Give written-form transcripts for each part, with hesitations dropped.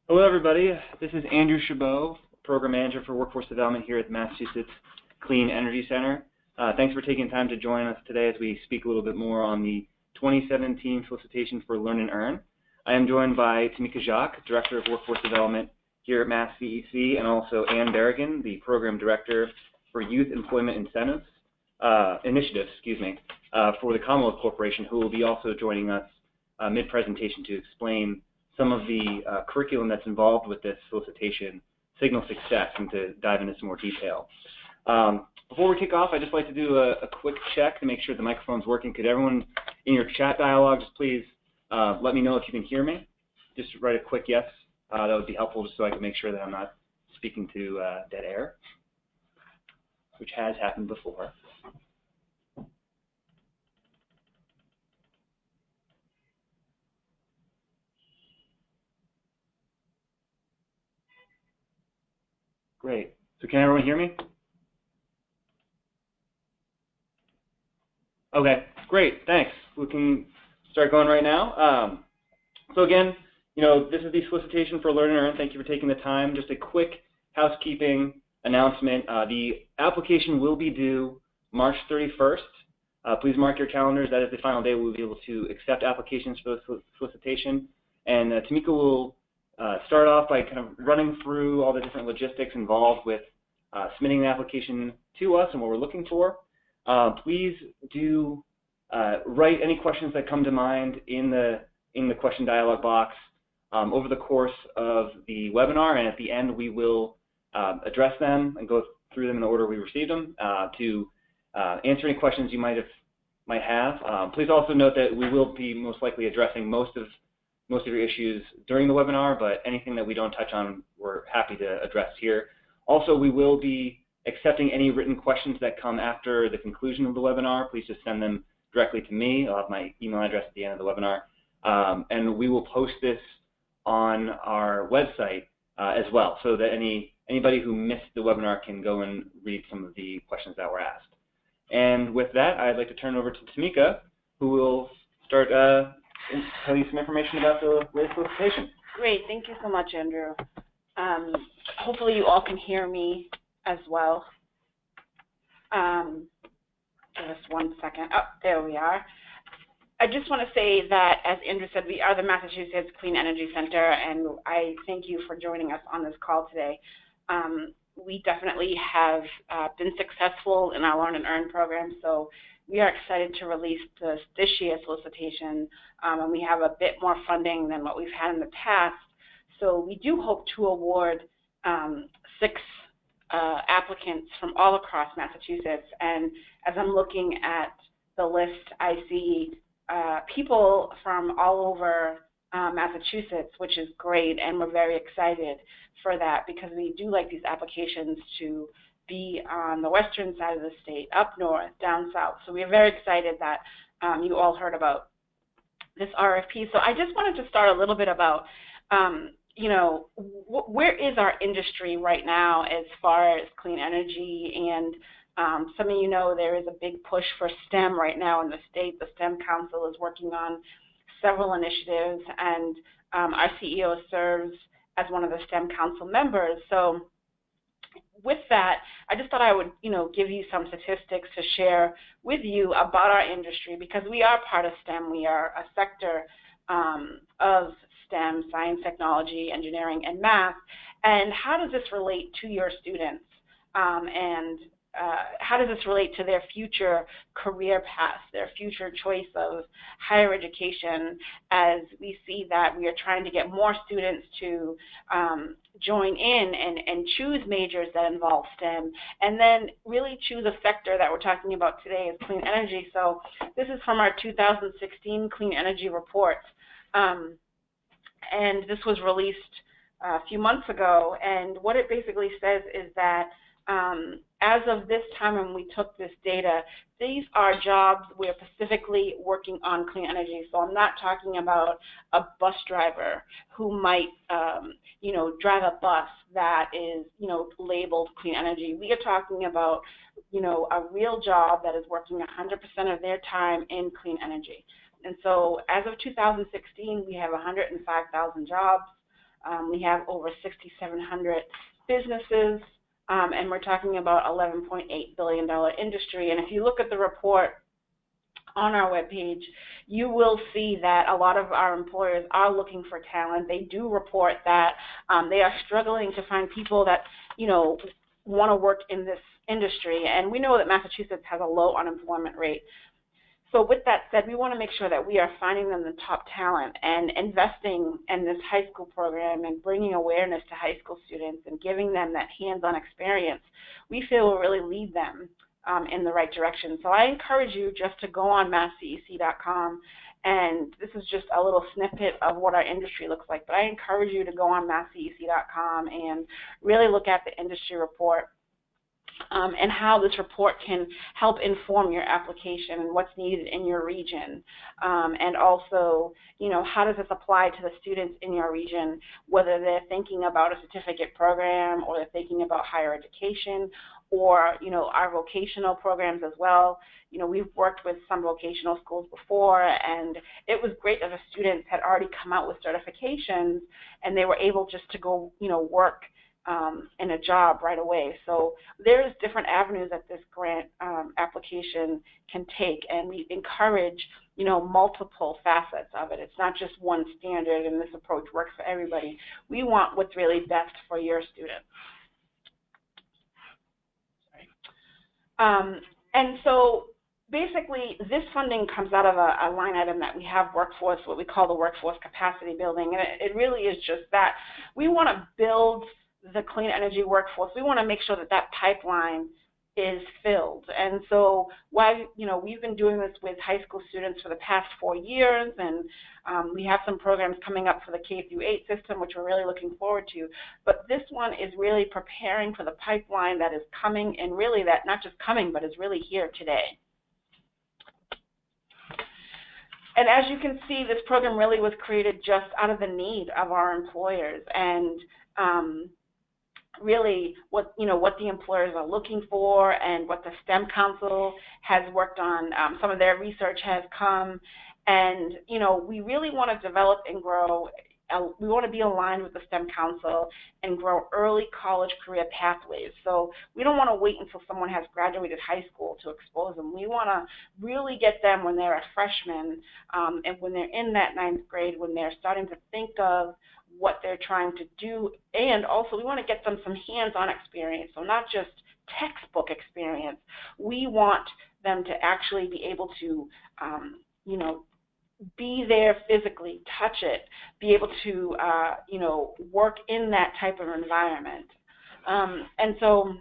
Hello, everybody. This is Andrew Chabot, Program Manager for Workforce Development here at the Massachusetts Clean Energy Center. Thanks for taking time to join us today as we speak a little bit more on the 2017 solicitation for Learn and Earn. I am joined by Tamika Jacques, Director of Workforce Development here at Mass CEC, and also Ann Berrigan, the Program Director for Youth Employment Initiatives, for the Commonwealth Corporation, who will be also joining us mid-presentation to explain some of the curriculum that's involved with this solicitation, Signal Success, and to dive into some more detail. Before we kick off, I'd just like to do a quick check to make sure the microphone's working. Could everyone in your chat dialogue just please let me know if you can hear me? Just write a quick yes. That would be helpful just so I can make sure that I'm not speaking to dead air, which has happened before. Great. So can everyone hear me? Okay, great, thanks. We can start going right now. So again, this is the solicitation for Learn and Earn. Thank you for taking the time. Just a quick housekeeping announcement. The application will be due March 31st. Please mark your calendars. That is the final day we'll be able to accept applications for the solicitation. And Tamika will start off by kind of running through all the different logistics involved with submitting the application to us and what we're looking for. Please do write any questions that come to mind in the question dialog box over the course of the webinar, and at the end we will address them and go through them in the order we received them to answer any questions you might have. Please also note that we will be most likely addressing most of your issues during the webinar, but anything that we don't touch on, we're happy to address here. Also, we will be accepting any written questions that come after the conclusion of the webinar. Please just send them directly to me. I'll have my email address at the end of the webinar. And we will post this on our website as well, so that anybody who missed the webinar can go and read some of the questions that were asked. And with that, I'd like to turn over to Tamika, who will start tell you some information about the latest solicitation. Great, thank you so much, Andrew. Hopefully you all can hear me as well. Give us 1 second. Oh, there we are. I just want to say that, as Andrew said, we are the Massachusetts Clean Energy Center, and I thank you for joining us on this call today. We definitely have been successful in our Learn and Earn program, so we are excited to release this year's solicitation, and we have a bit more funding than what we've had in the past. So we do hope to award 6 applicants from all across Massachusetts. And as I'm looking at the list, I see people from all over Massachusetts, which is great, and we're very excited for that because we do like these applications to be on the western side of the state, up north, down south. So we're very excited that you all heard about this RFP. So I just wanted to start a little bit about, where is our industry right now as far as clean energy? And some of you know there is a big push for STEM right now in the state. The STEM Council is working on several initiatives, and our CEO serves as one of the STEM Council members. So with that, I just thought I would, give you some statistics to share with you about our industry, because we are part of STEM. We are a sector of STEM, science, technology, engineering, and math. And how does this relate to your students? How does this relate to their future career path, their future choice of higher education, as we see that we are trying to get more students to join in and choose majors that involve STEM, and then really choose a sector that we're talking about today is clean energy. So this is from our 2016 Clean Energy Report, and this was released a few months ago, and what it basically says is that as of this time when we took this data, these are jobs we're specifically working on clean energy. So I'm not talking about a bus driver who might, drive a bus that is, labeled clean energy. We are talking about, a real job that is working 100% of their time in clean energy. And so as of 2016, we have 105,000 jobs. We have over 6,700 businesses, and we're talking about $11.8 billion industry. And if you look at the report on our webpage, you will see that a lot of our employers are looking for talent. They do report that they are struggling to find people that, want to work in this industry. And we know that Massachusetts has a low unemployment rate. So with that said, we want to make sure that we are finding them the top talent and investing in this high school program and bringing awareness to high school students and giving them that hands-on experience. We feel will really lead them in the right direction. So I encourage you just to go on masscec.com, and this is just a little snippet of what our industry looks like, but I encourage you to go on masscec.com and really look at the industry report and how this report can help inform your application and what's needed in your region. And also, how does this apply to the students in your region, whether they're thinking about a certificate program or they're thinking about higher education or, our vocational programs as well. We've worked with some vocational schools before, and it was great that the students had already come out with certifications and they were able just to go, work in a job right away. So there's different avenues that this grant application can take, and we encourage, multiple facets of it. It's not just one standard and this approach works for everybody. We want what's really best for your students. And so basically this funding comes out of a line item that we have workforce, what we call the workforce capacity building, and it really is just that. We want to build the clean energy workforce. We want to make sure that that pipeline is filled. And so we've been doing this with high school students for the past 4 years, and we have some programs coming up for the K-8 system, which we're really looking forward to. But this one is really preparing for the pipeline that is coming, and really that not just coming, but is really here today. And as you can see, this program really was created just out of the need of our employers, and really what the employers are looking for, and what the STEM Council has worked on. Some of their research has come, and we really want to develop and grow. We want to be aligned with the STEM Council and grow early college career pathways. So we don't want to wait until someone has graduated high school to expose them. We want to really get them when they're a freshman, and when they're in that 9th grade, when they're starting to think of what they're trying to do. And also we want to get them some hands-on experience, so not just textbook experience. We want them to actually be able to be there physically, touch it, be able to work in that type of environment. And so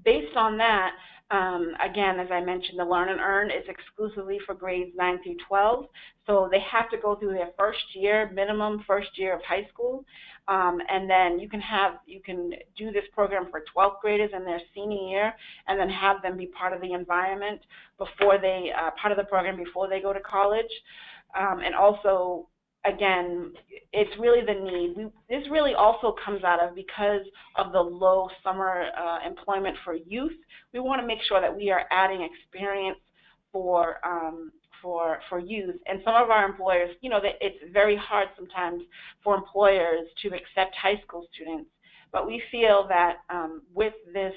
based on that, again, as I mentioned, the Learn and Earn is exclusively for grades 9 through 12. So they have to go through their minimum first year of high school. And then you can do this program for 12th graders in their senior year, and then have them be part of the environment before they, part of the program before they go to college. And also, again, it's really the need. This really also comes out of, because of the low summer employment for youth, we want to make sure that we are adding experience for youth. And some of our employers, that it's very hard sometimes for employers to accept high school students, but we feel that with this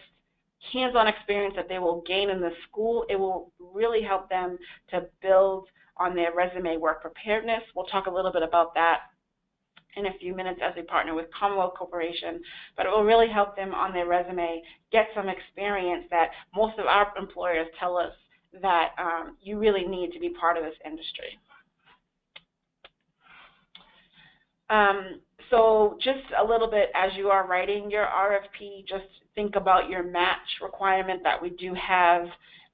hands-on experience that they will gain in the school, it will really help them to build on their resume work preparedness. We'll talk a little bit about that in a few minutes as we partner with Commonwealth Corporation, but it will really help them on their resume get some experience that most of our employers tell us that you really need to be part of this industry. So just a little bit, as you are writing your RFP, just think about your match requirement that we do have.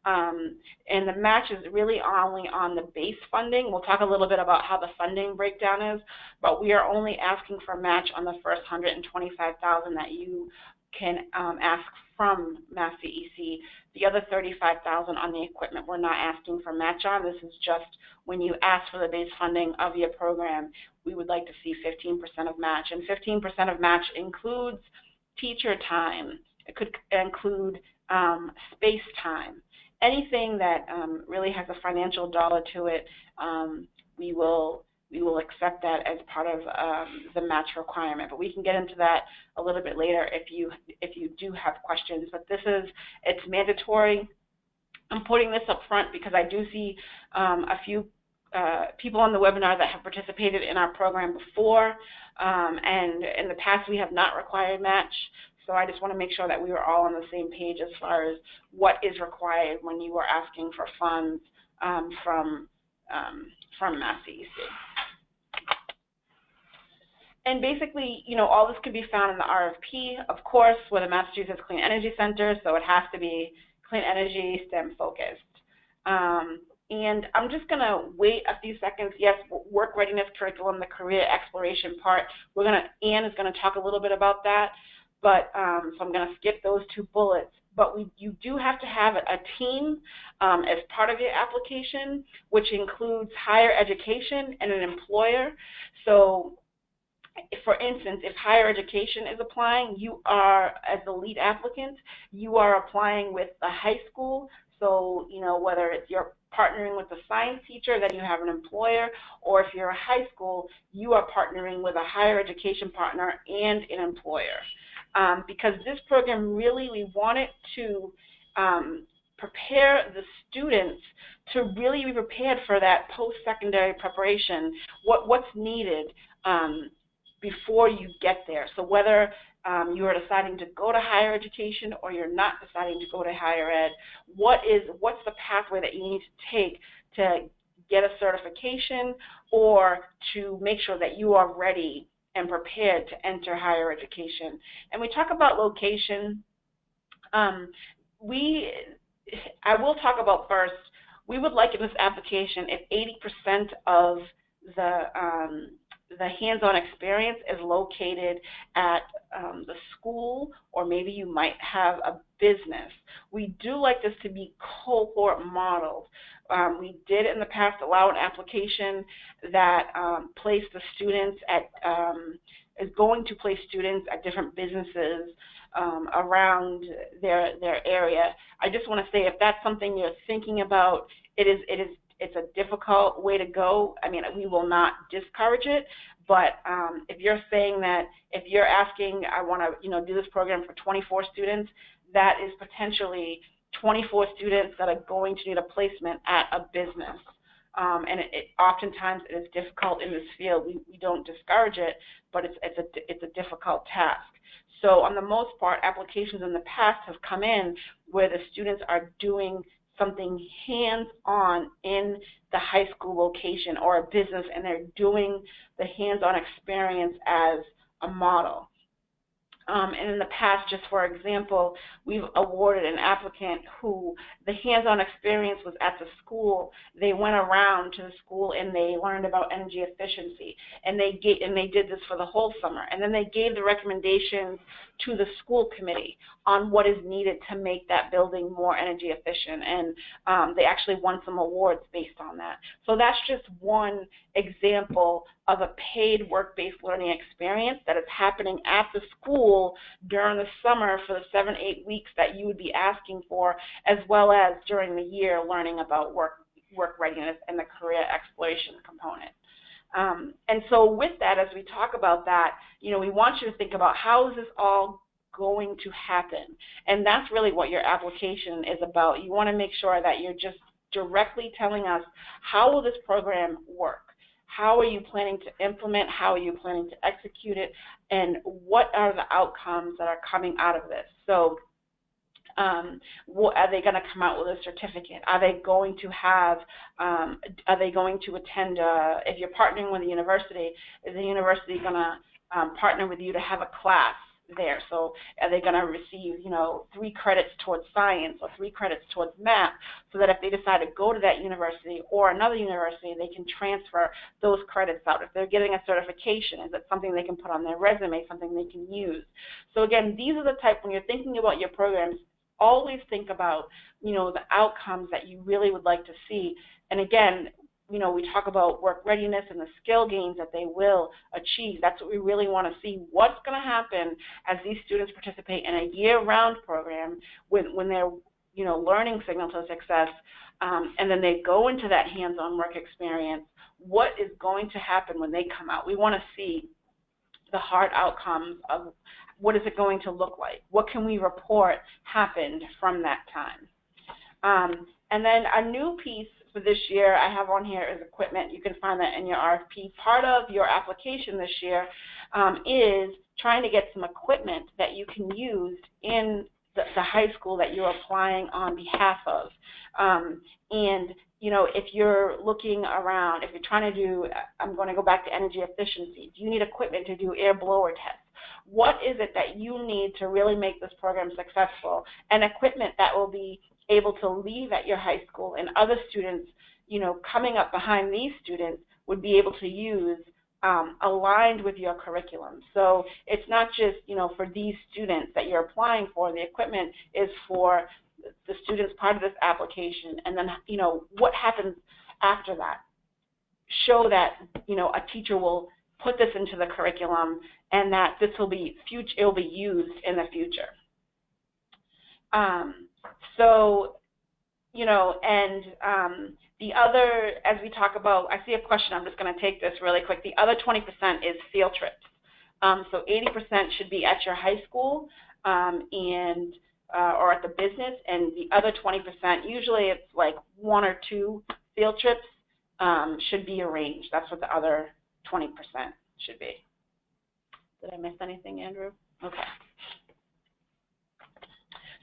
And the match is really only on the base funding. We'll talk a little bit about how the funding breakdown is, but we are only asking for match on the first $125,000 that you can ask from Mass CEC. The other $35,000 on the equipment we're not asking for match on. This is just when you ask for the base funding of your program, we would like to see 15% of match. And 15% of match includes teacher time. It could include space time. Anything that really has a financial dollar to it, we will we will accept that as part of the match requirement. But we can get into that a little bit later if you do have questions. But it's mandatory. I'm putting this up front because I do see a few people on the webinar that have participated in our program before, and in the past we have not required match. So I just want to make sure that we are all on the same page as far as what is required when you are asking for funds from Mass CEC. And basically, all this can be found in the RFP, of course, with the Massachusetts Clean Energy Center, so it has to be clean energy, STEM focused. And I'm just going to wait a few seconds. Yes, work readiness curriculum, the career exploration part. Ann is going to talk a little bit about that, but so I'm going to skip those 2 bullets. But you do have to have a team as part of your application, which includes higher education and an employer. So, for instance, if higher education is applying, you are, as the lead applicant, you are applying with the high school. So, whether it's you're partnering with a science teacher, then you have an employer, or if you're a high school, you are partnering with a higher education partner and an employer. Because this program really, we want it to prepare the students to really be prepared for that post-secondary preparation, what's needed before you get there. So whether you are deciding to go to higher education or you're not deciding to go to higher ed, what's the pathway that you need to take to get a certification or to make sure that you are ready and prepared to enter higher education. And we talk about location. I will talk about first, we would like in this application if 80% of the hands-on experience is located at the school, or maybe you might have a business. We do like this to be cohort modeled. We did in the past allow an application that placed the students is going to place students at different businesses around their area. I just want to say, if that's something you're thinking about, it's a difficult way to go. I mean, we will not discourage it, but if you're saying that, if you're asking, I want to do this program for 24 students, that is potentially 24 students that are going to need a placement at a business. And oftentimes it is difficult in this field. We don't discourage it, but it's a difficult task. So on the most part, applications in the past have come in where the students are doing something hands-on in the high school location or a business, and they're doing the hands-on experience as a model. And in the past, just for example, we've awarded an applicant who the hands-on experience was at the school. They went around to the school and they learned about energy efficiency, and they did this for the whole summer. And then they gave the recommendations to the school committee on what is needed to make that building more energy efficient, and they actually won some awards based on that. So that's just one example of a paid work-based learning experience that is happening at the school during the summer for the 7-8 weeks that you would be asking for, as well as during the year learning about work readiness and the career exploration component. And so with that, as we talk about that, we want you to think about how is this all going to happen. And that's really what your application is about. You want to make sure that you're just directly telling us, how will this program work? How are you planning to implement? How are you planning to execute it? And what are the outcomes that are coming out of this? So are they going to come out with a certificate? Are they going to have, are they going to attend, if you're partnering with a university, is the university going to partner with you to have a class there? So are they going to receive, 3 credits towards science or 3 credits towards math, so that if they decide to go to that university or another university, they can transfer those credits out? If they're getting a certification, is it something they can put on their resume, something they can use? So again, these are the type, when you're thinking about your programs, always think about, the outcomes that you really would like to see. And again, we talk about work readiness and the skill gains that they will achieve. That's what we really want to see. What's going to happen as these students participate in a year-round program when they're, learning signal to success, and then they go into that hands-on work experience. what is going to happen when they come out. We want to see the hard outcomes of what is it going to look like. What can we report happened from that time? And then a new piece for this year I have on here is equipment. You can find that in your RFP. Part of your application this year is trying to get some equipment that you can use in the high school that you're applying on behalf of. And you know, if you're looking around, if you're trying to do, I'm going to go back to energy efficiency. Do you need equipment to do air blower tests? What is it that you need to really make this program successful? And equipment that will be able to leave at your high school and other students, you know, coming up behind these students would be able to use aligned with your curriculum. So it's not just, you know, for these students that you're applying for. The equipment is for the students part of this application, and then, you know, what happens after that. Show that, you know, a teacher will put this into the curriculum and that this will be it will be used in the future. So, you know, and the other, as we talk about, I see a question, I'm just going to take this really quick. The other 20% is field trips. So 80% should be at your high school or at the business, and the other 20%, usually it's like 1 or 2 field trips should be arranged. That's what the other 20% should be. Did I miss anything, Andrew? Okay.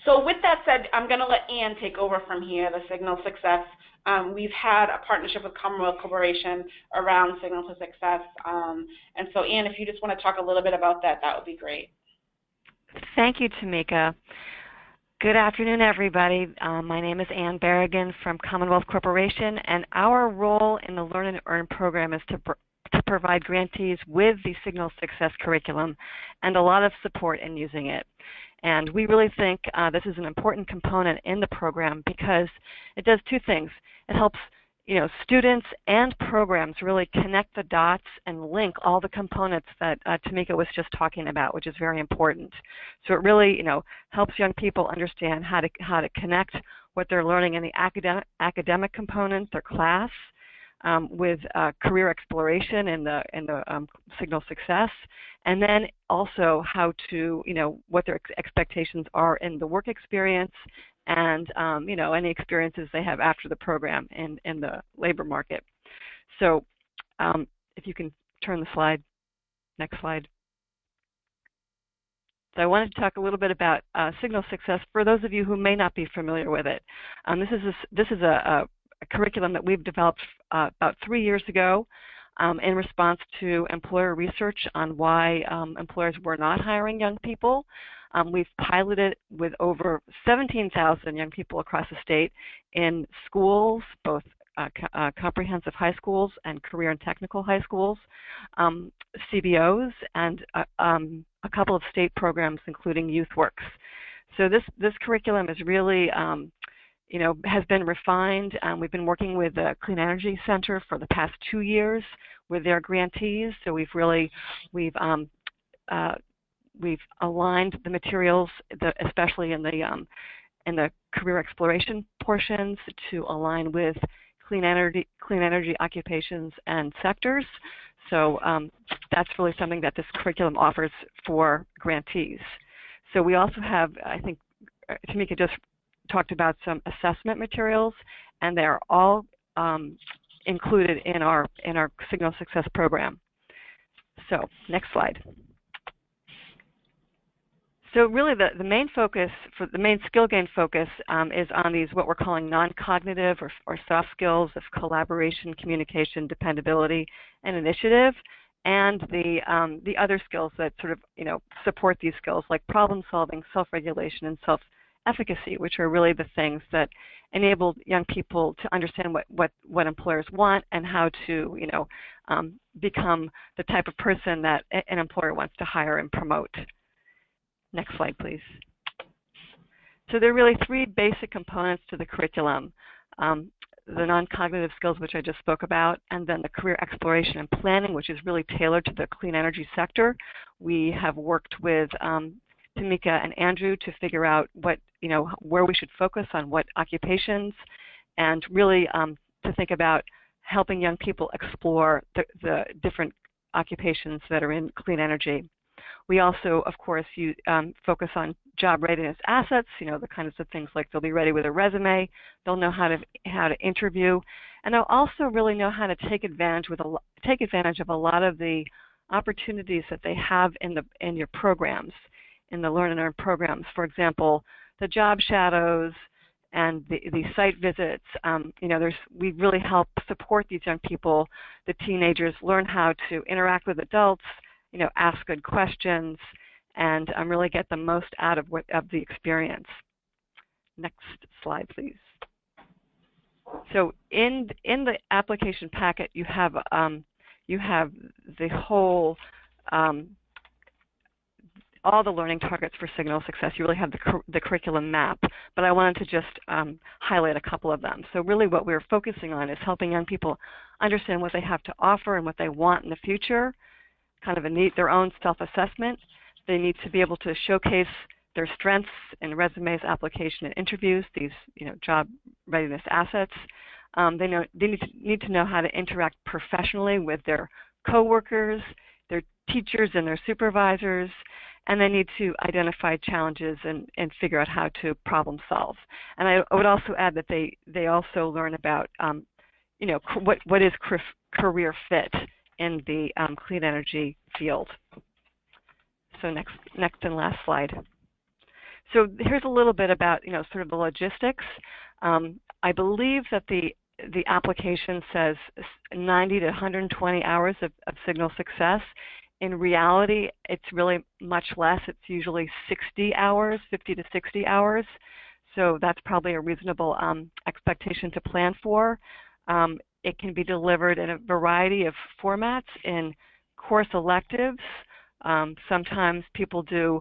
So with that said, I'm going to let Ann take over from here, the Signal Success. We've had a partnership with Commonwealth Corporation around Signal to Success. And so, Ann, if you just want to talk a little bit about that, that would be great. Thank you, Tamika. Good afternoon, everybody. My name is Ann Berrigan from Commonwealth Corporation, and our role in the Learn and Earn program is to provide grantees with the Signal Success curriculum and a lot of support in using it. And we really think this is an important component in the program because it does 2 things. It helps, you know, students and programs really connect the dots and link all the components that Tamika was just talking about, which is very important. So it really, you know, helps young people understand how to connect what they're learning in the academic component, their class, with career exploration in the Signal Success, and then also how to, you know, what their expectations are in the work experience and, you know, any experiences they have after the program in the labor market. So if you can turn the slide, next slide. So I wanted to talk a little bit about Signal Success for those of you who may not be familiar with it. This is a curriculum that we've developed about 3 years ago in response to employer research on why employers were not hiring young people. We've piloted with over 17,000 young people across the state in schools, both comprehensive high schools and career and technical high schools, CBOs, and a couple of state programs, including YouthWorks. So this curriculum is really you know, has been refined. We've been working with the Clean Energy Center for the past 2 years with their grantees. So we've aligned the materials, especially in the career exploration portions, to align with clean energy occupations and sectors. So that's really something that this curriculum offers for grantees. So we also have, I think Tamika just talked about some assessment materials, and they're all included in our Signal Success program. So next slide. So really the main focus, for the main skill gain focus is on these what we're calling non-cognitive or soft skills of collaboration, communication, dependability, and initiative, and the other skills that sort of, you know, support these skills, like problem solving, self-regulation, and self-efficacy, which are really the things that enable young people to understand what employers want and how to, you know, become the type of person that an employer wants to hire and promote. Next slide, please. So there are really 3 basic components to the curriculum. The non-cognitive skills, which I just spoke about, and then the career exploration and planning, which is really tailored to the clean energy sector. We have worked with Tamika and Andrew to figure out what, you know, where we should focus on what occupations, and really to think about helping young people explore the different occupations that are in clean energy. We also, of course, focus on job readiness assets, the kinds of things like they'll be ready with a resume, they'll know how to interview, and they'll also really know how to take advantage of a lot of the opportunities that they have in your programs, in the Learn and Earn programs. For example, the job shadows and the site visits. We really help support these young people, the teenagers, learn how to interact with adults, ask good questions, and really get the most out of the experience. Next slide, please. So in the application packet, you have the whole all the learning targets for Signal Success. You really have the curriculum map, but I wanted to just highlight a couple of them. So really what we're focusing on is helping young people understand what they have to offer and what they want in the future, kind of their own self-assessment. They need to be able to showcase their strengths in resumes, application, and interviews, these job readiness assets. They need to know how to interact professionally with their coworkers, their teachers, and their supervisors, and they need to identify challenges and figure out how to problem solve. And I would also add that they also learn about what is career fit in the clean energy field. So next and last slide. So here's a little bit about sort of the logistics. I believe that the application says 90 to 120 hours of Signal Success. In reality, it's really much less. It's usually 60 hours, 50 to 60 hours. So that's probably a reasonable expectation to plan for. It can be delivered in a variety of formats in course electives. Sometimes people do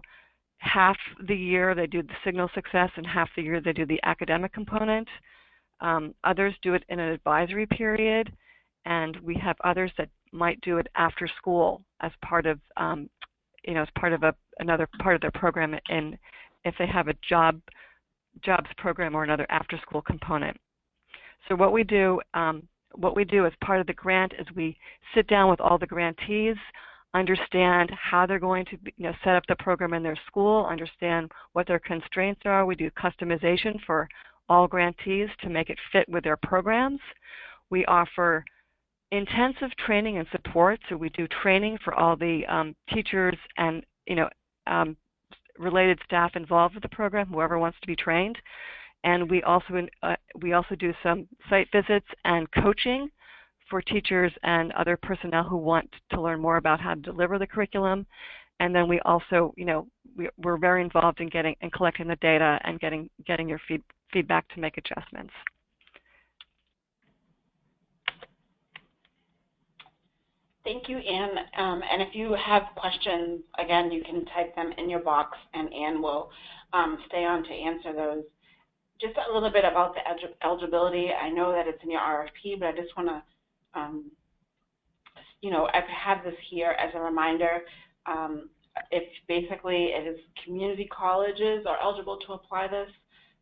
half the year they do the Signal Success and half the year they do the academic component. Others do it in an advisory period, and we have others that might do it after school as part of another part of their program, and if they have a jobs program or another after-school component. So what we do as part of the grant is we sit down with all the grantees, understand how they're going to set up the program in their school, understand what their constraints are. We do customization for all grantees to make it fit with their programs. We offer intensive training and support, so we do training for all the teachers and related staff involved with the program, whoever wants to be trained. And we also do some site visits and coaching for teachers and other personnel who want to learn more about how to deliver the curriculum. And then we also, we're very involved in collecting the data and getting your feedback to make adjustments. Thank you, Anne. And if you have questions, again, you can type them in your box, and Anne will stay on to answer those. Just a little bit about the eligibility. I know that it's in your RFP, but I just want to, I have this here as a reminder. It's basically, it is community colleges are eligible to apply this.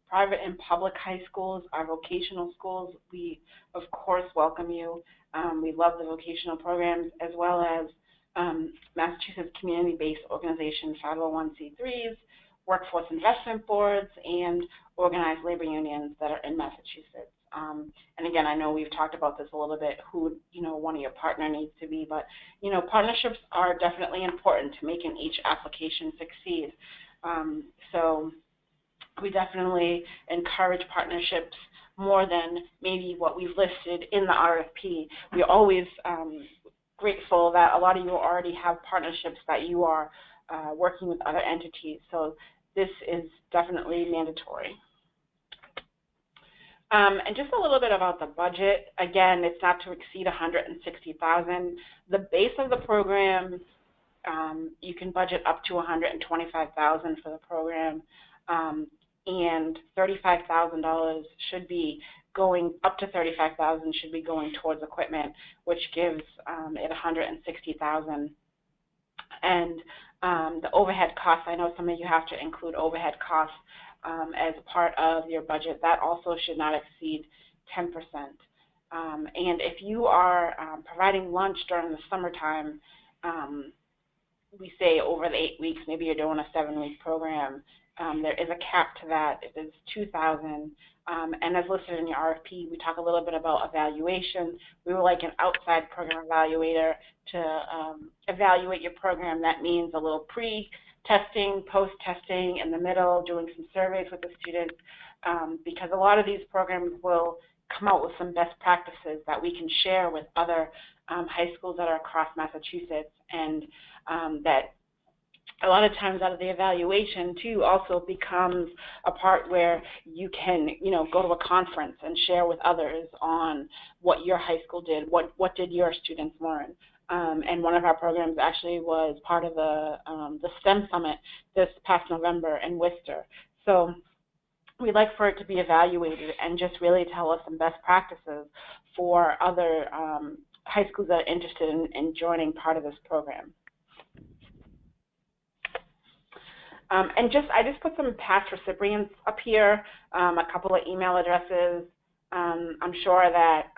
Private and public high schools, our vocational schools, we, of course, welcome you. We love the vocational programs, as well as Massachusetts community-based organizations, 501c3s, workforce investment boards, and organized labor unions that are in Massachusetts. And again, I know we've talked about this a little bit, who one of your partner needs to be, but partnerships are definitely important to making each application succeed. So we definitely encourage partnerships more than maybe what we've listed in the RFP. We're always grateful that a lot of you already have partnerships that you are working with other entities. So this is definitely mandatory. And just a little bit about the budget. Again, it's not to exceed $160,000. The base of the program, you can budget up to $125,000 for the program, and $35,000 should be going up to $35,000 should be going towards equipment, which gives it $160,000. And the overhead costs, I know some of you have to include overhead costs as part of your budget. That also should not exceed 10%. And if you are providing lunch during the summertime, we say over the 8 weeks, maybe you're doing a 7-week program, there is a cap to that. It is $2,000. And as listed in your RFP, we talk a little bit about evaluation. We would like an outside program evaluator to evaluate your program. That means a little pre-testing, post-testing, in the middle, doing some surveys with the students, because a lot of these programs will come out with some best practices that we can share with other high schools that are across Massachusetts, and that a lot of times out of the evaluation too also becomes a part where you can, go to a conference and share with others on what your high school did, what did your students learn. And one of our programs actually was part of the STEM Summit this past November in Worcester. So we'd like for it to be evaluated and just really tell us some best practices for other high schools that are interested in joining part of this program. And I just put some past recipients up here, a couple of email addresses. I'm sure that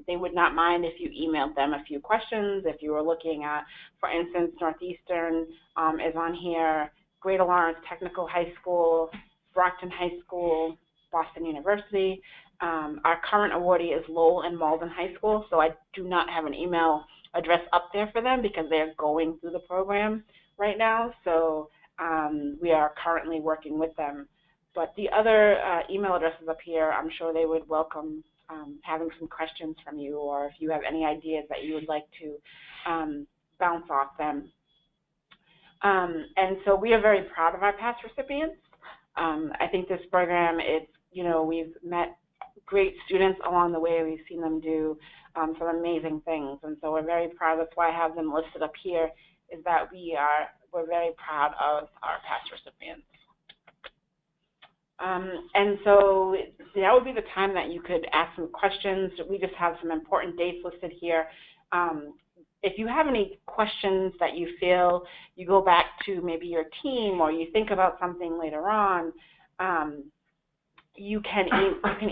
they would not mind if you emailed them a few questions. If you were looking at, for instance, Northeastern is on here, Greater Lawrence Technical High School, Brockton High School, Boston University. Our current awardee is Lowell and Malden High School, so I do not have an email address up there for them because they're going through the program right now. So we are currently working with them. But the other email addresses up here, I'm sure they would welcome having some questions from you, or if you have any ideas that you would like to bounce off them. And so we are very proud of our past recipients. I think this program, we've met great students along the way. We've seen them do some amazing things, and so we're very proud. That's why I have them listed up here, is that we're very proud of our past recipients. And so that would be the time that you could ask some questions. We just have some important dates listed here. If you have any questions that you feel you go back to maybe your team, or you think about something later on, you can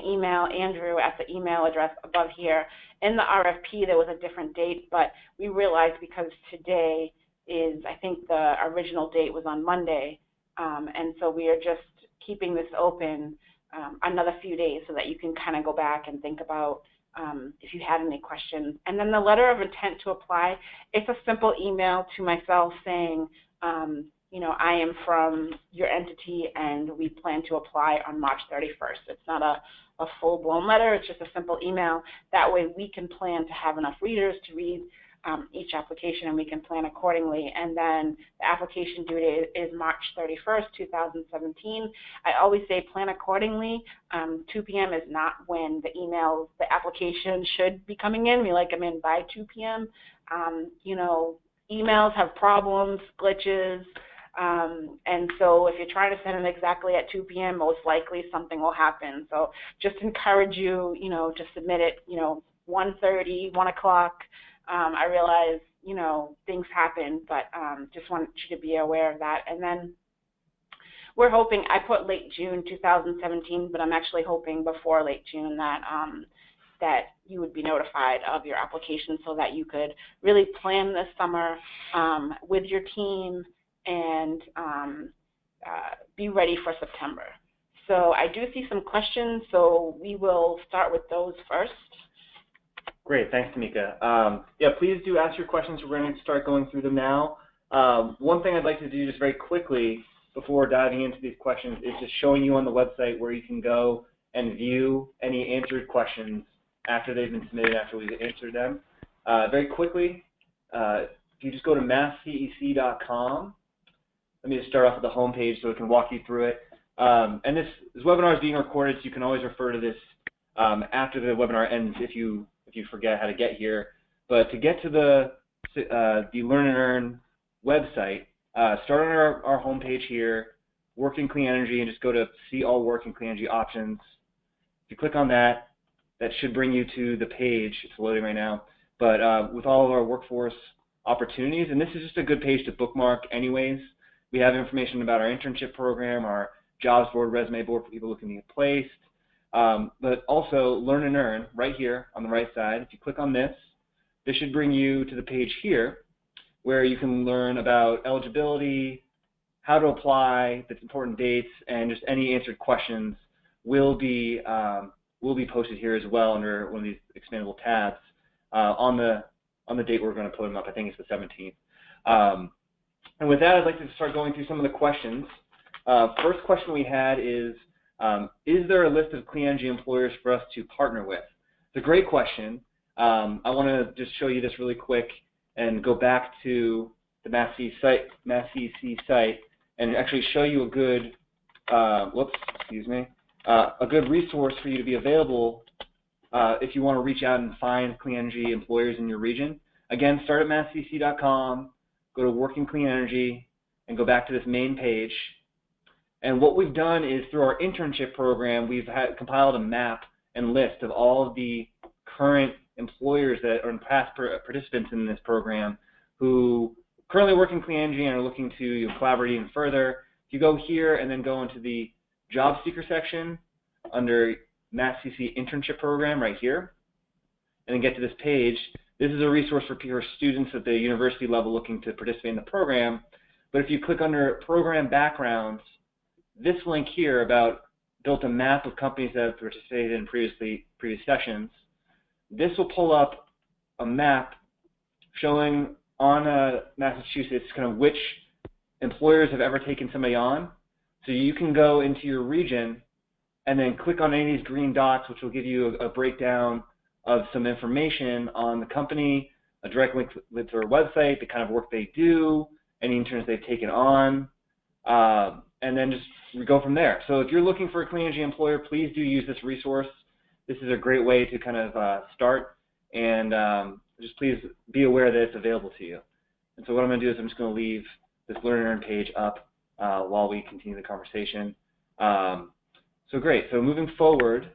email Andrew at the email address above here. In the RFP, there was a different date, but we realized because today is, I think the original date was on Monday, and so we are just keeping this open another few days so that you can kind of go back and think about if you had any questions. And then the letter of intent to apply, it's a simple email to myself saying, I am from your entity and we plan to apply on March 31st. It's not a full-blown letter, it's just a simple email. That way we can plan to have enough readers to read each application, and we can plan accordingly. And then the application due date is March 31st, 2017. I always say plan accordingly. 2 p.m. is not when the application should be coming in. We like them in by 2 p.m. Emails have problems, glitches, and so if you're trying to send it exactly at 2 p.m., most likely something will happen. So just encourage you, to submit it, 1:30, 1 o'clock. I realize, things happen, but just want you to be aware of that. And then we're hoping, I put late June 2017, but I'm actually hoping before late June that that you would be notified of your application so that you could really plan this summer with your team and be ready for September. So I do see some questions, so we will start with those first. Great, thanks, Tamika. Yeah, please do ask your questions. We're going to start going through them now. One thing I'd like to do just very quickly before diving into these questions is just showing you on the website where you can go and view any answered questions after they've been submitted, after we've answered them. Very quickly, if you just go to masscec.com, let me just start off with the home page so we can walk you through it. And this webinar is being recorded, so you can always refer to this after the webinar ends if you forget how to get here. But to get to the Learn and Earn website, start on our home page here, Work in Clean Energy, and just go to See All Work in Clean Energy Options. If you click on that, that should bring you to the page. It's loading right now. But with all of our workforce opportunities, and this is just a good page to bookmark anyways. We have information about our internship program, our jobs board, resume board for people looking to get placed. but also Learn and Earn right here on the right side. If you click on this, this should bring you to the page here where you can learn about eligibility, how to apply, the important dates, and just any answered questions will be posted here as well under one of these expandable tabs on the date we're going to put them up. I think it's the 17th. And with that, I'd like to start going through some of the questions. First question we had is there a list of clean energy employers for us to partner with? It's a great question. I want to just show you this really quick and go back to the MassCC site and actually show you a good, a good resource for you to be available if you want to reach out and find clean energy employers in your region. Again, start at masscc.com, go to Working Clean Energy, and go back to this main page. And what we've done is through our internship program, we've compiled a map and list of all of the current employers that are past participants in this program who currently work in clean energy and are looking to collaborate even further. If you go here and then go into the job seeker section under MassCC internship program right here, and then get to this page, this is a resource for students at the university level looking to participate in the program. But if you click under program backgrounds, this link here built a map of companies that have participated in previous sessions. This will pull up a map showing on Massachusetts kind of which employers have ever taken somebody on. So you can go into your region and then click on any of these green dots, which will give you a breakdown of some information on the company, a direct link to their website, the kind of work they do, any interns they've taken on, and then just go from there. So if you're looking for a clean energy employer, please do use this resource. This is a great way to kind of start, and just please be aware that it's available to you. And so what I'm going to do is I'm just going to leave this Learn and Earn page up while we continue the conversation. So great. So moving forward,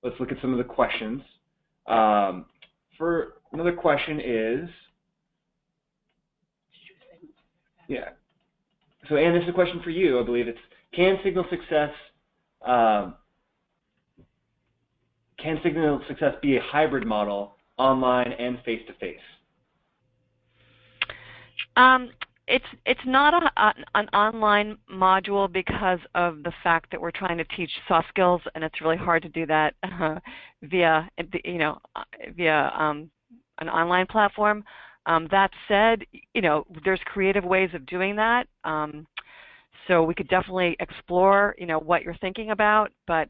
let's look at some of the questions. For another question is, yeah. So Anne, this is a question for you. I believe it's can Signal Success be a hybrid model, online and face-to-face? It's not an online module because of the fact that we're trying to teach soft skills, and it's really hard to do that via an online platform. That said, there's creative ways of doing that. So we could definitely explore, what you're thinking about. But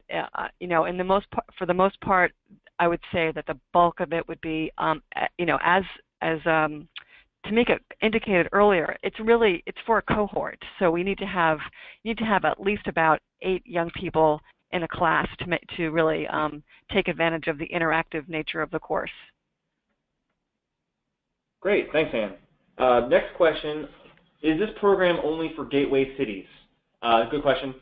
for the most part, I would say that the bulk of it would be, as Tamika indicated earlier, it's for a cohort. So we need to have at least about 8 young people in a class to really take advantage of the interactive nature of the course. Great, thanks, Anne. Next question, is this program only for gateway cities? Good question.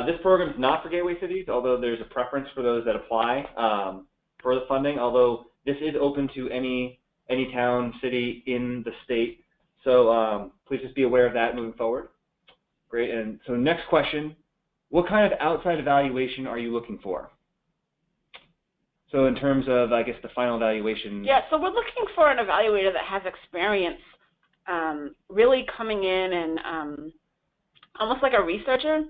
This program is not for gateway cities, although there's a preference for those that apply for the funding, although this is open to any town, city in the state. So please just be aware of that moving forward. Great, and so next question, what kind of outside evaluation are you looking for? So in terms of, I guess, the final evaluation. Yeah, so we're looking for an evaluator that has experience really coming in and almost like a researcher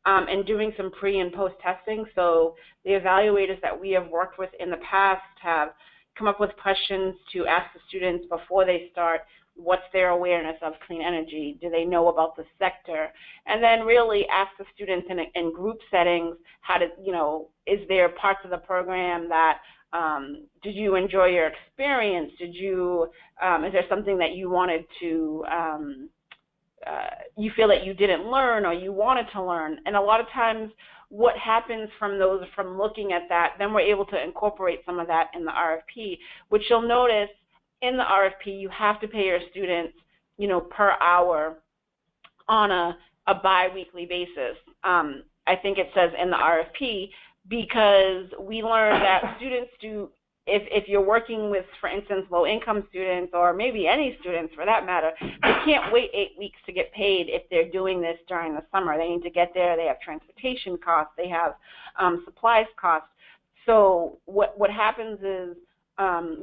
and doing some pre and post testing. So the evaluators that we have worked with in the past have come up with questions to ask the students before they start. What's their awareness of clean energy? Do they know about the sector? And then really ask the students in group settings how to, is there parts of the program that, did you enjoy your experience? Did you, is there something that you wanted to, you feel that you didn't learn or you wanted to learn? And a lot of times what happens from looking at that, then we're able to incorporate some of that in the RFP, which you'll notice in the RFP, you have to pay your students, per hour on a bi-weekly basis. I think it says in the RFP because we learned that students do, if you're working with, for instance, low-income students or maybe any students for that matter, they can't wait 8 weeks to get paid if they're doing this during the summer. They need to get there. They have transportation costs. They have supplies costs. So what happens is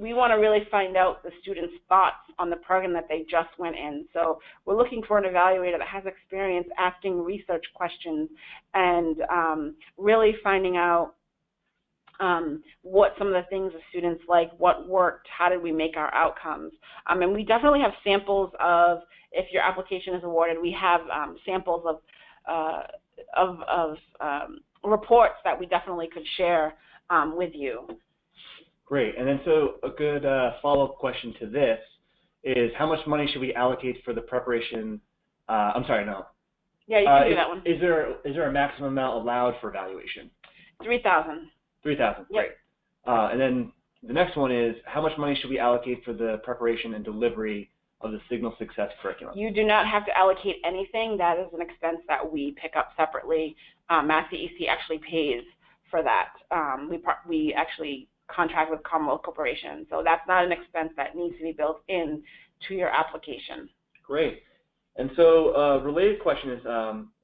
we want to really find out the students' thoughts on the program that they just went in. So we're looking for an evaluator that has experience asking research questions and really finding out what some of the things the students like, what worked, how did we make our outcomes. And we definitely have samples of, if your application is awarded, we have samples of reports that we definitely could share with you. Great. And then so a good follow-up question to this is, how much money should we allocate for the preparation? I'm sorry, no. Yeah, you can do that one. Is there a maximum amount allowed for evaluation? 3,000. 3,000. Yep. Great. And then the next one is, how much money should we allocate for the preparation and delivery of the Signal Success curriculum? You do not have to allocate anything. That is an expense that we pick up separately. Mass CEC actually pays for that. We actually contract with Commonwealth Corporation, so that's not an expense that needs to be built in to your application. Great. And so related question is,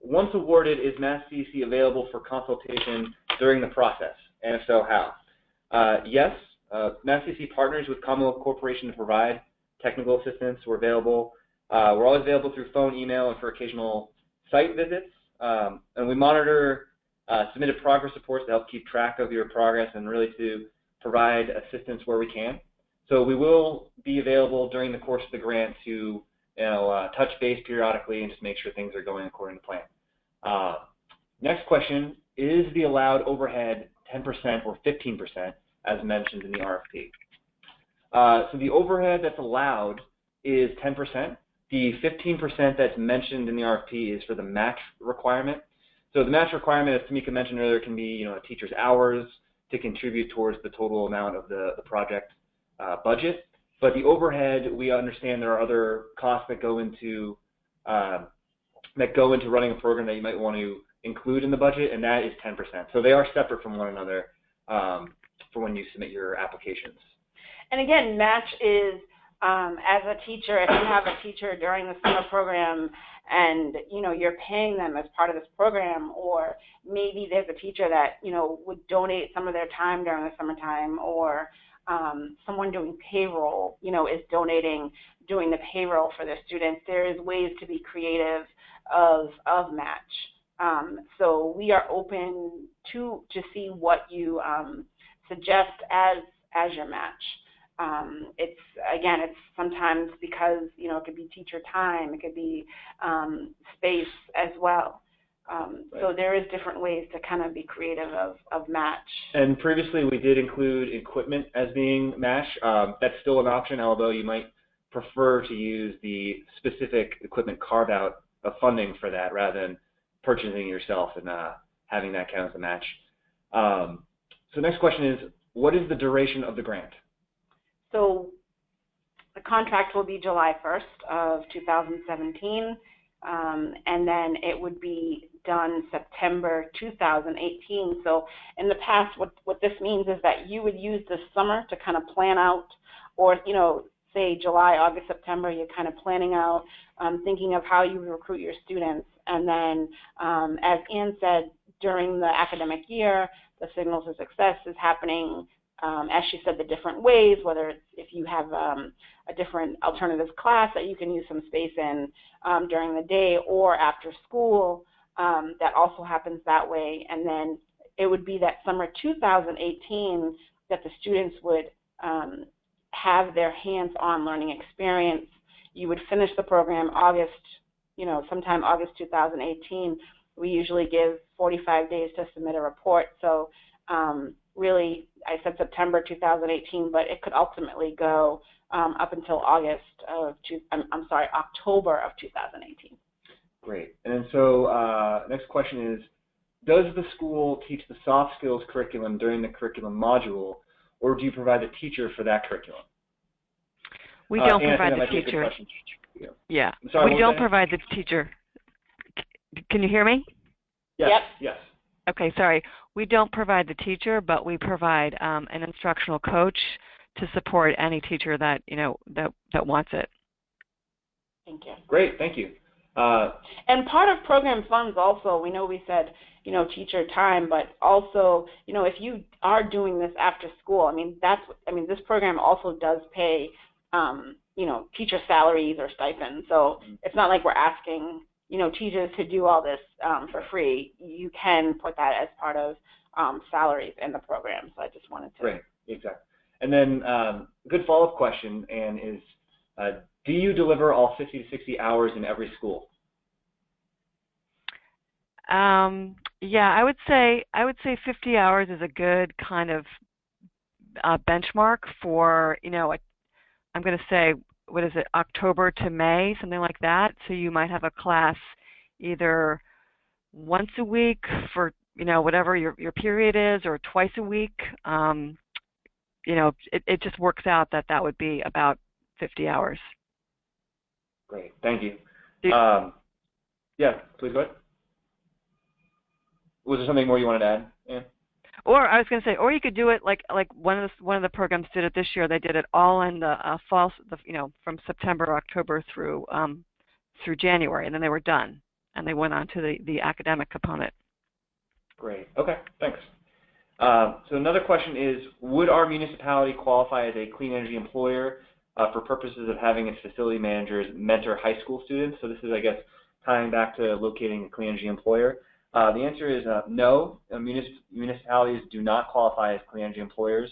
once awarded, is Mass CEC available for consultation during the process? And if so, how? Yes, Mass CEC partners with Commonwealth Corporation to provide technical assistance. We're available. We're always available through phone, email, and for occasional site visits. And we monitor submitted progress reports to help keep track of your progress and really to provide assistance where we can. So we will be available during the course of the grant to touch base periodically and just make sure things are going according to plan. Next question, is the allowed overhead 10% or 15% as mentioned in the RFP? So the overhead that's allowed is 10%. The 15% that's mentioned in the RFP is for the match requirement. So the match requirement, as Tamika mentioned earlier, can be a teacher's hours to contribute towards the total amount of the project budget. But the overhead, we understand there are other costs that go into running a program that you might want to include in the budget, and that is 10%. So they are separate from one another for when you submit your applications. And again, match is, as a teacher, if you have a teacher during the summer program and you're paying them as part of this program, or maybe there's a teacher that would donate some of their time during the summertime, or someone doing payroll is doing the payroll for their students. There is ways to be creative of match. So we are open to see what you suggest as your match. It's sometimes because it could be teacher time, it could be space as well. Right. So there is different ways to kind of be creative of match. And previously we did include equipment as being match. That's still an option, although you might prefer to use the specific equipment carve out of funding for that rather than purchasing yourself and having that count as a match. So next question is, what is the duration of the grant? So the contract will be July 1st of 2017, and then it would be done September 2018. So in the past, what this means is that you would use the summer to kind of plan out, or say July, August, September, you're kind of planning out, thinking of how you recruit your students, and then as Ann said, during the academic year, the Signals of Success is happening. As she said, the different ways, whether it's if you have a different alternative class that you can use some space in during the day or after school, that also happens that way. And then it would be that summer 2018 that the students would have their hands-on learning experience. You would finish the program August, sometime August 2018. We usually give 45 days to submit a report. So really, I said September 2018, but it could ultimately go up until October of 2018. Great. And so next question is, does the school teach the soft skills curriculum during the curriculum module, or do you provide the teacher for that curriculum? We don't provide the teacher. Yeah. Sorry, we don't provide the teacher. Can you hear me? Yes. Yep. Yes. Okay, sorry. We don't provide the teacher, but we provide an instructional coach to support any teacher that that wants it. Thank you. Great, thank you. And part of program funds also, we know we said, teacher time, but also, if you are doing this after school, this program also does pay, teacher salaries or stipends. So it's not like we're asking, teachers to do all this for free. You can put that as part of salaries in the program. So I just wanted to. Right, exactly. And then good follow-up question, Anne, is do you deliver all 50 to 60 hours in every school? Yeah, I would say 50 hours is a good kind of benchmark for, I'm going to say, what is it, October to May, something like that. So you might have a class either once a week for, whatever your period is, or twice a week. It just works out that would be about 50 hours. Great, thank you. Yeah, please go ahead. Was there something more you wanted to add? Yeah. Or I was going to say, or you could do it like one of the programs did it this year. They did it all in the fall, from September, October through January, and then they were done, and they went on to the academic component. Great. Okay. Thanks. So another question is, would our municipality qualify as a clean energy employer for purposes of having its facility managers mentor high school students? So this is, I guess, tying back to locating a clean energy employer. The answer is no. Municipalities do not qualify as clean energy employers.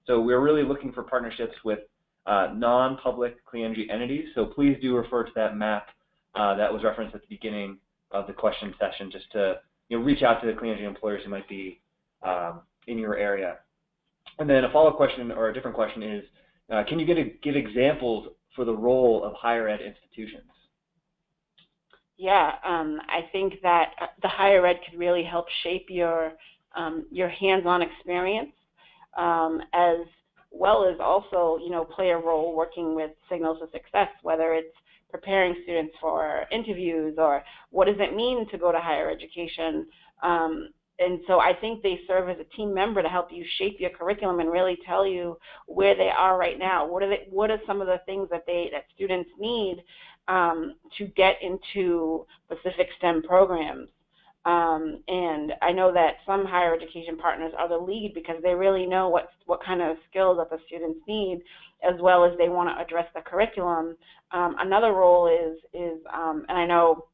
So we're really looking for partnerships with non-public clean energy entities. So please do refer to that map that was referenced at the beginning of the question session, just to reach out to the clean energy employers who might be in your area. And then a follow-up question, or a different question, is can you give examples for the role of higher ed institutions? Yeah, I think that the higher ed could really help shape your hands-on experience, as well as also, play a role working with signals of success, whether it's preparing students for interviews or what does it mean to go to higher education. And so I think they serve as a team member to help you shape your curriculum and really tell you where they are right now. What are some of the things that students need to get into specific STEM programs. And I know that some higher education partners are the lead because they really know what kind of skills that the students need, as well as they want to address the curriculum. Another role is and I know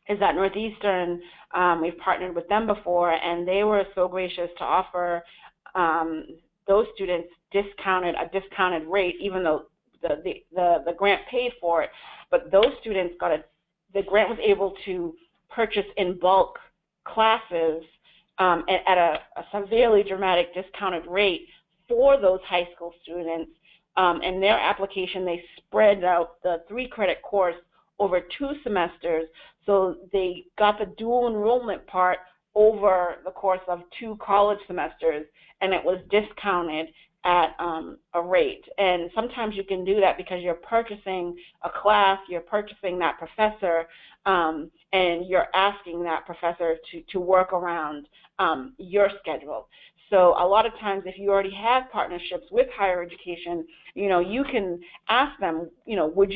is at Northeastern, we've partnered with them before, and they were so gracious to offer those students a discounted rate, even though the grant paid for it. But those students the grant was able to purchase in bulk classes at a severely dramatic discounted rate for those high school students. In their application, they spread out the 3-credit course over 2 semesters, so they got the dual enrollment part over the course of 2 college semesters, and it was discounted at a rate. And sometimes you can do that because you're purchasing a class, you're purchasing that professor, and you're asking that professor to work around your schedule. So a lot of times if you already have partnerships with higher education, you can ask them, would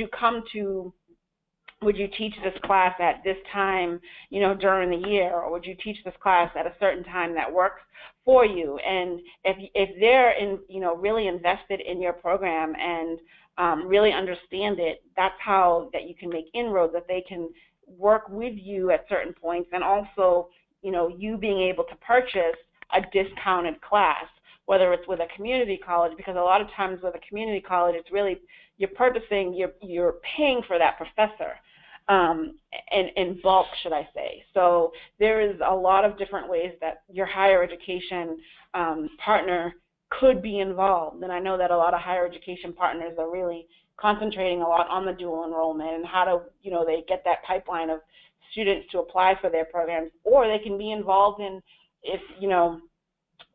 you teach this class at this time, during the year, or would you teach this class at a certain time that works for you? And if they're really invested in your program and really understand it, that's how that you can make inroads, that they can work with you at certain points, and also, you being able to purchase a discounted class, whether it's with a community college, because a lot of times with a community college, it's really, you're paying for that professor. In bulk, should I say. So there is a lot of different ways that your higher education partner could be involved. And I know that a lot of higher education partners are really concentrating a lot on the dual enrollment and how to, they get that pipeline of students to apply for their programs, or they can be involved in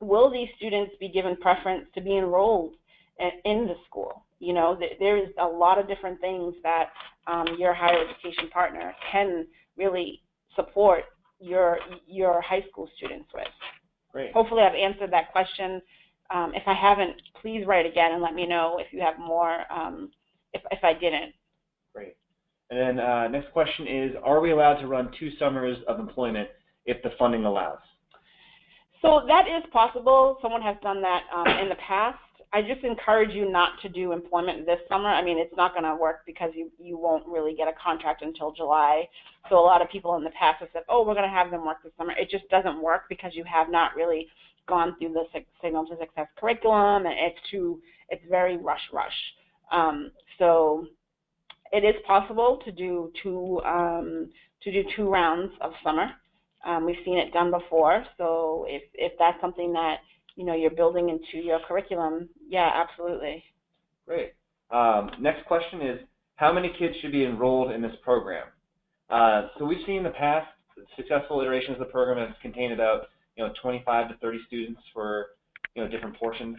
will these students be given preference to be enrolled in the school? There's a lot of different things that your higher education partner can really support your high school students with. Great. Hopefully I've answered that question. If I haven't, please write again and let me know if you have more, if I didn't. Great. And then next question is, are we allowed to run 2 summers of employment if the funding allows? So that is possible. Someone has done that in the past. I just encourage you not to do employment this summer. I mean, it's not going to work because you won't really get a contract until July. So a lot of people in the past have said, oh, we're going to have them work this summer. It just doesn't work because you have not really gone through the Signal to Success curriculum, and it's very rush. So it is possible to do two rounds of summer. We've seen it done before. So if that's something that you're building into your curriculum, yeah, absolutely. Great. Next question is, how many kids should be enrolled in this program? So we've seen in the past successful iterations of the program have contained about 25 to 30 students for different portions.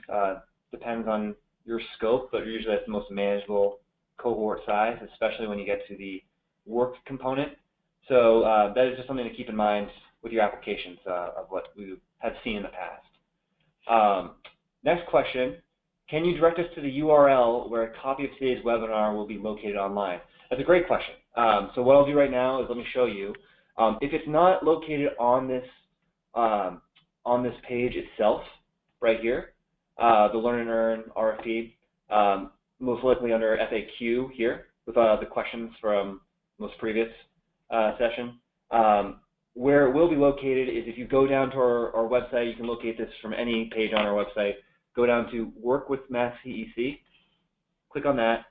Depends on your scope, but usually that's the most manageable cohort size, especially when you get to the work component. So that is just something to keep in mind with your applications of what we have seen in the past. Next question, can you direct us to the URL where a copy of today's webinar will be located online? That's a great question. So what I'll do right now is let me show you. If it's not located on this page itself, right here, the Learn and Earn RFP, most likely under FAQ here with the questions from most previous session. Where it will be located is if you go down to our website, you can locate this from any page on our website. Go down to Work with Math CEC, click on that,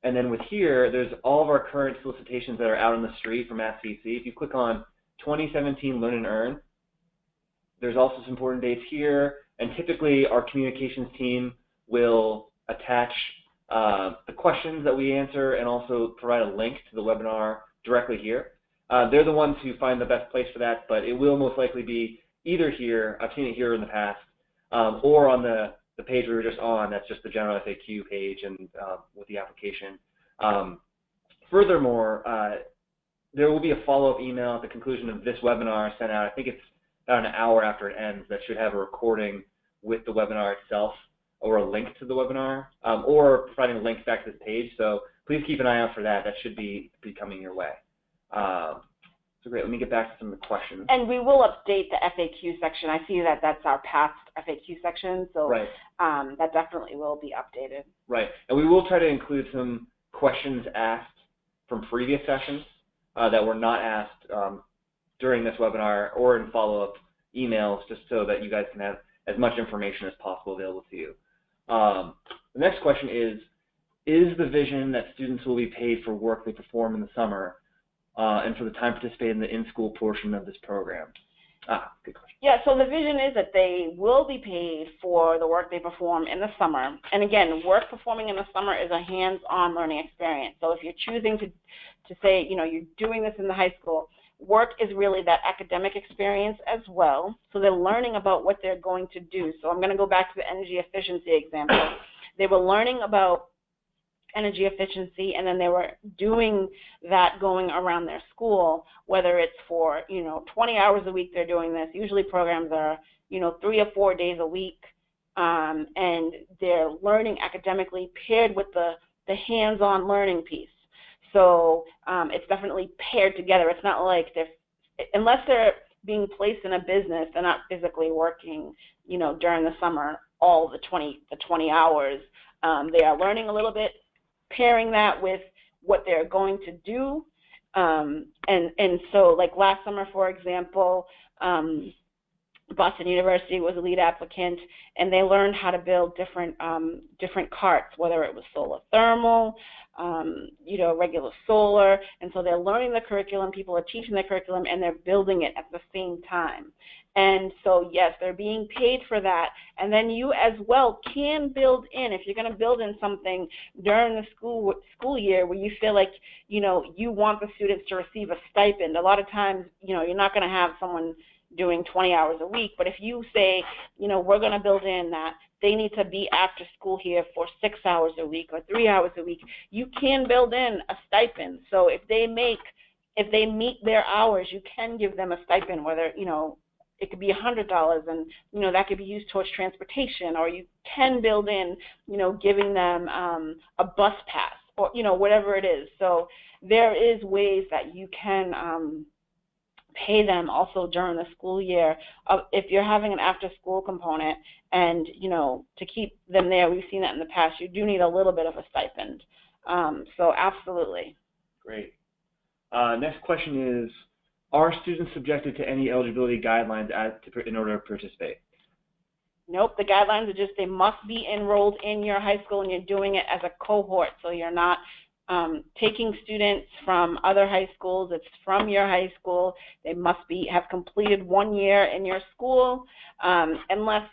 and then with here, there's all of our current solicitations that are out on the street for Math CEC. If you click on 2017 Learn and Earn, there's also some important dates here, and typically our communications team will attach the questions that we answer and also provide a link to the webinar directly here. They're the ones who find the best place for that, but it will most likely be either here, I've seen it here in the past, or on the page we were just on, that's just the general FAQ page and with the application. Furthermore, there will be a follow-up email at the conclusion of this webinar sent out. I think it's about an hour after it ends that should have a recording with the webinar itself or a link to the webinar, or providing a link back to this page. So please keep an eye out for that. That should be coming your way. So great, let me get back to some of the questions. And we will update the FAQ section. I see that that's our past FAQ section, so right. That definitely will be updated. Right, and we will try to include some questions asked from previous sessions that were not asked during this webinar or in follow-up emails, just so that you guys can have as much information as possible available to you. The next question is the vision that students will be paid for work they perform in the summer and for the time participated in the in-school portion of this program? Good question. Yeah, so the vision is that they will be paid for the work they perform in the summer. And again, work performing in the summer is a hands-on learning experience. So if you're choosing to say, you're doing this in the high school, work is really that academic experience as well. So they're learning about what they're going to do. So I'm going to go back to the energy efficiency example. They were learning about energy efficiency, and then they were doing that going around their school, whether it's for 20 hours a week they're doing this. Usually programs are 3 or 4 days a week, and they're learning academically paired with the hands-on learning piece. So it's definitely paired together. It's not like unless they're being placed in a business, they're not physically working during the summer all the 20 hours. They are learning a little bit, pairing that with what they're going to do. And so like last summer, for example, Boston University was a lead applicant, and they learned how to build different carts, whether it was solar thermal, regular solar. And so they're learning the curriculum, people are teaching the curriculum, and they're building it at the same time. And so, yes, they're being paid for that. And then you as well can build in, if you're going to build in something during the school year where you feel like, you want the students to receive a stipend. A lot of times, you're not going to have someone doing 20 hours a week. But if you say, we're going to build in that they need to be after school here for 6 hours a week or 3 hours a week, you can build in a stipend. So if they meet their hours, you can give them a stipend, whether, it could be $100, and that could be used towards transportation, or you can build in, giving them a bus pass. or, whatever it is. So there is ways that you can pay them also during the school year. If you're having an after-school component and, to keep them there, we've seen that in the past, you do need a little bit of a stipend. So absolutely. Great. Next question is, are students subjected to any eligibility guidelines in order to participate? Nope, the guidelines are just they must be enrolled in your high school, and you're doing it as a cohort, so you're not taking students from other high schools. It's from your high school. They must have completed 1 year in your school, unless,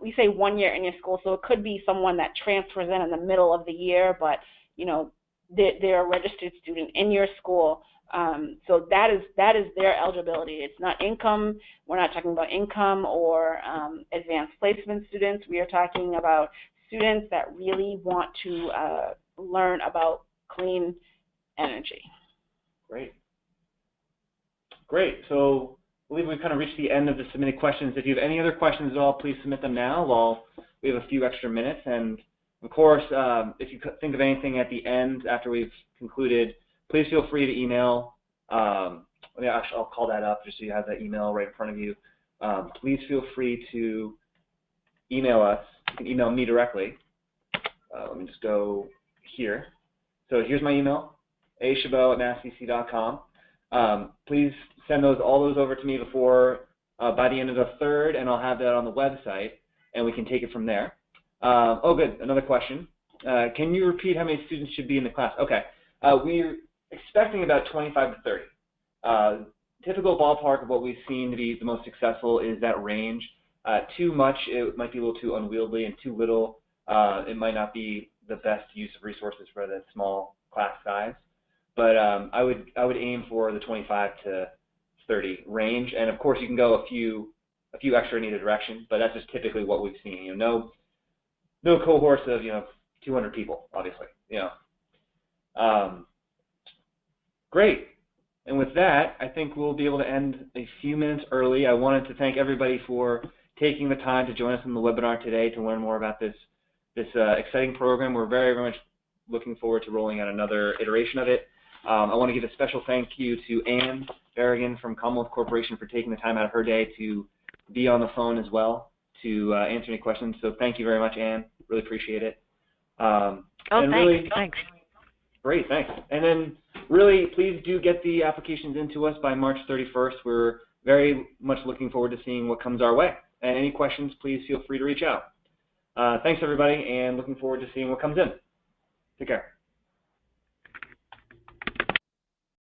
we say 1 year in your school, so it could be someone that transfers in the middle of the year, but, they're a registered student in your school. So that is their eligibility. It's not income. We're not talking about income or advanced placement students. We are talking about students that really want to learn about clean energy. Great. Great. So I believe we've kind of reached the end of the submitted questions. If you have any other questions at all, please submit them now while we have a few extra minutes. And of course, if you think of anything at the end after we've concluded, please feel free to email. Actually, I'll call that up just so you have that email right in front of you. Please feel free to email us. You can email me directly. Let me just go here. So here's my email, achabot@massdc.com. Please send all those over to me before by the end of the 3rd, and I'll have that on the website, and we can take it from there. Oh, good. Another question. Can you repeat how many students should be in the class? Okay. We're expecting about 25 to 30. Typical ballpark of what we've seen to be the most successful is that range. Too much, it might be a little too unwieldy, and too little, it might not be the best use of resources for the small class size. But I would aim for the 25 to 30 range, and of course you can go a few extra in either direction, but that's just typically what we've seen. No cohorts of 200 people, obviously. Great. And with that, I think we'll be able to end a few minutes early. I wanted to thank everybody for taking the time to join us on the webinar today to learn more about this exciting program. We're very, very much looking forward to rolling out another iteration of it. I want to give a special thank you to Ann Berrigan from Commonwealth Corporation for taking the time out of her day to be on the phone as well to answer any questions. So thank you very much, Ann. Really appreciate it. Thanks. Great, thanks. And then really, please do get the applications into us by March 31st. We're very much looking forward to seeing what comes our way. And any questions, please feel free to reach out. Thanks, everybody, and looking forward to seeing what comes in. Take care.